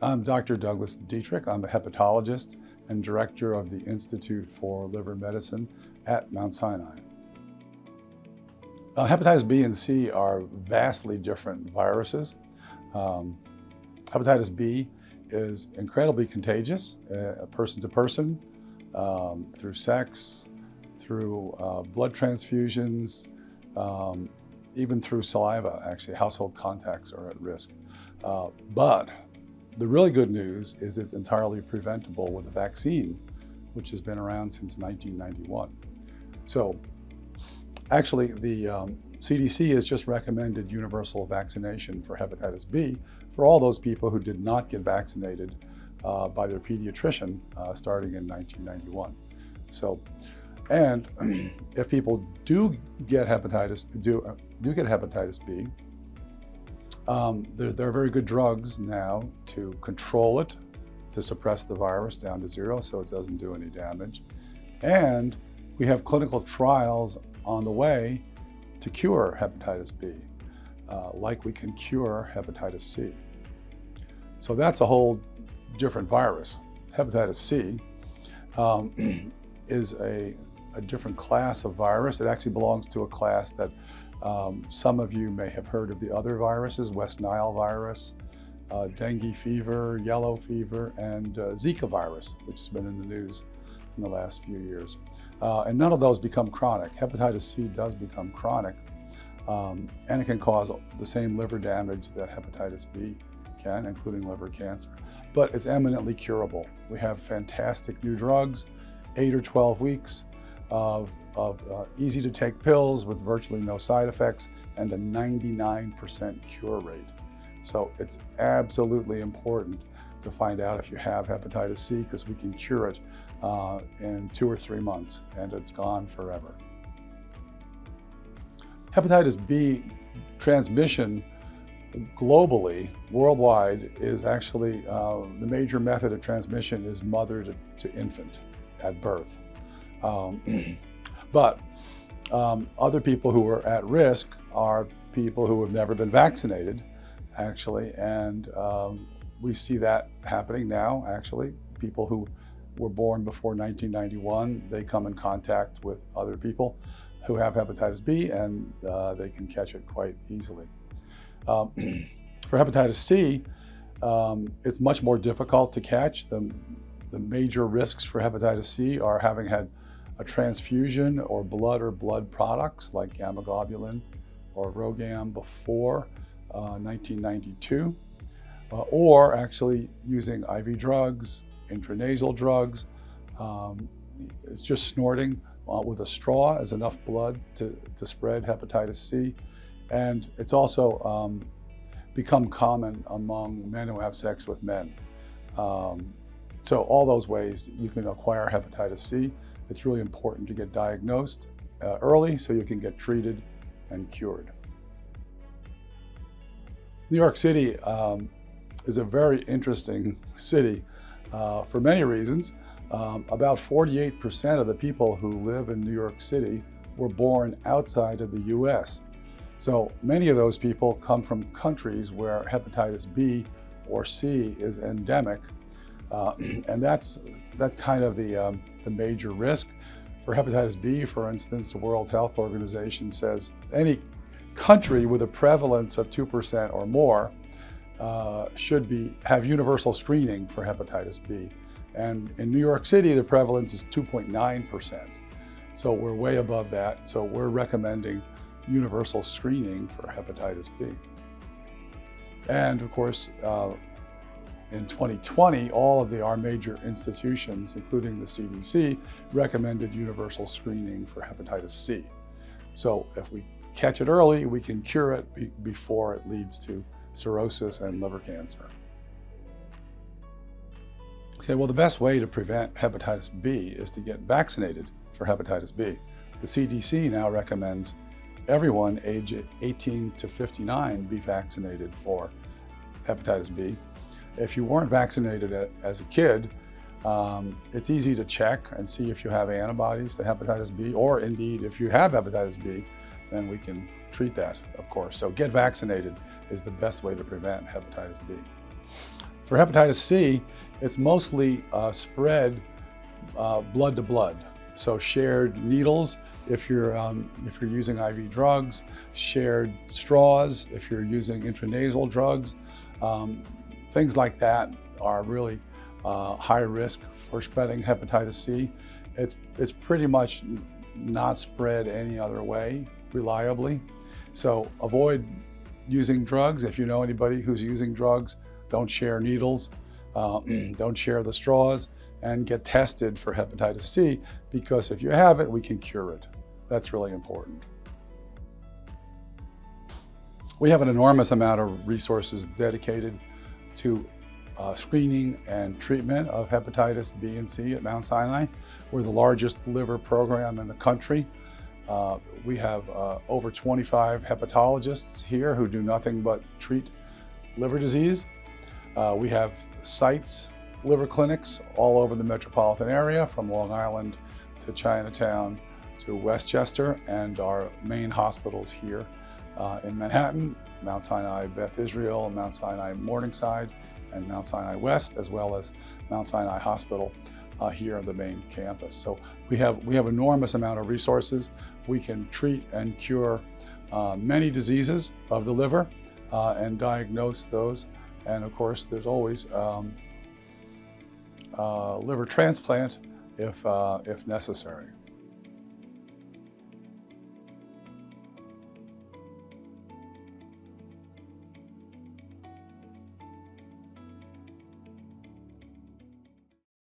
I'm Dr. Douglas Dieterich. I'm a hepatologist and director of the Institute for Liver Medicine at Mount Sinai. Hepatitis B and C are vastly different viruses. Hepatitis B is incredibly contagious, person to person, through sex, through blood transfusions, even through saliva. Actually, household contacts are at risk. But the really good news is it's entirely preventable with a vaccine, which has been around since 1991. So actually, the CDC has just recommended universal vaccination for hepatitis B for all those people who did not get vaccinated by their pediatrician starting in 1991. So, and if people do get hepatitis B, there are very good drugs now to control it, to suppress the virus down to zero so it doesn't do any damage. And we have clinical trials on the way to cure hepatitis B, like we can cure hepatitis C. So that's a whole different virus. Hepatitis C is a different class of virus. It actually belongs to a class that some of you may have heard of the other viruses: West Nile virus, dengue fever, yellow fever, and Zika virus, which has been in the news in the last few years. And none of those become chronic. Hepatitis C does become chronic, and it can cause the same liver damage that hepatitis B can, including liver cancer. But it's eminently curable. We have fantastic new drugs, 8 or 12 weeks of easy to take pills with virtually no side effects and a 99% cure rate. So it's absolutely important to find out if you have hepatitis C, because we can cure it in 2 or 3 months and it's gone forever. Hepatitis B transmission globally, worldwide, is actually the major method of transmission is mother to infant at birth. But other people who are at risk are people who have never been vaccinated, actually, and we see that happening now, actually. People who were born before 1991, they come in contact with other people who have hepatitis B, and they can catch it quite easily. For hepatitis C, it's much more difficult to catch. The major risks for hepatitis C are having had a transfusion or blood products like gamma globulin or RhoGAM before 1992, or actually using IV drugs, intranasal drugs. It's just snorting with a straw as enough blood to spread hepatitis C. And it's also become common among men who have sex with men. So all those ways you can acquire hepatitis C. It's really important to get diagnosed early so you can get treated and cured. New York City is a very interesting city for many reasons. About 48% of the people who live in New York City were born outside of the US. So many of those people come from countries where hepatitis B or C is endemic. And that's kind of the major risk. For hepatitis B, for instance, the World Health Organization says any country with a prevalence of 2% or more should have universal screening for hepatitis B. And in New York City, the prevalence is 2.9%. So we're way above that. So we're recommending universal screening for hepatitis B. And of course, in 2020, all of our major institutions, including the CDC, recommended universal screening for hepatitis C. So if we catch it early, we can cure it before it leads to cirrhosis and liver cancer. Okay, well, the best way to prevent hepatitis B is to get vaccinated for hepatitis B. The CDC now recommends everyone age 18 to 59 be vaccinated for hepatitis B. If you weren't vaccinated as a kid, it's easy to check and see if you have antibodies to hepatitis B, or indeed, if you have hepatitis B, then we can treat that, of course. So get vaccinated is the best way to prevent hepatitis B. For hepatitis C, it's mostly spread blood to blood. So shared needles if you're using IV drugs, shared straws if you're using intranasal drugs. Things like that are really high risk for spreading hepatitis C. It's pretty much not spread any other way reliably. So avoid using drugs. If you know anybody who's using drugs, don't share needles, don't share the straws, and get tested for hepatitis C, because if you have it, we can cure it. That's really important. We have an enormous amount of resources dedicated to screening and treatment of hepatitis B and C at Mount Sinai. We're the largest liver program in the country. We have over 25 hepatologists here who do nothing but treat liver disease. We have sites, liver clinics all over the metropolitan area, from Long Island to Chinatown to Westchester, and our main hospitals here in Manhattan, Mount Sinai Beth Israel, Mount Sinai Morningside, and Mount Sinai West, as well as Mount Sinai Hospital here on the main campus. So we have enormous amount of resources. We can treat and cure many diseases of the liver and diagnose those. And of course, there's always liver transplant if necessary.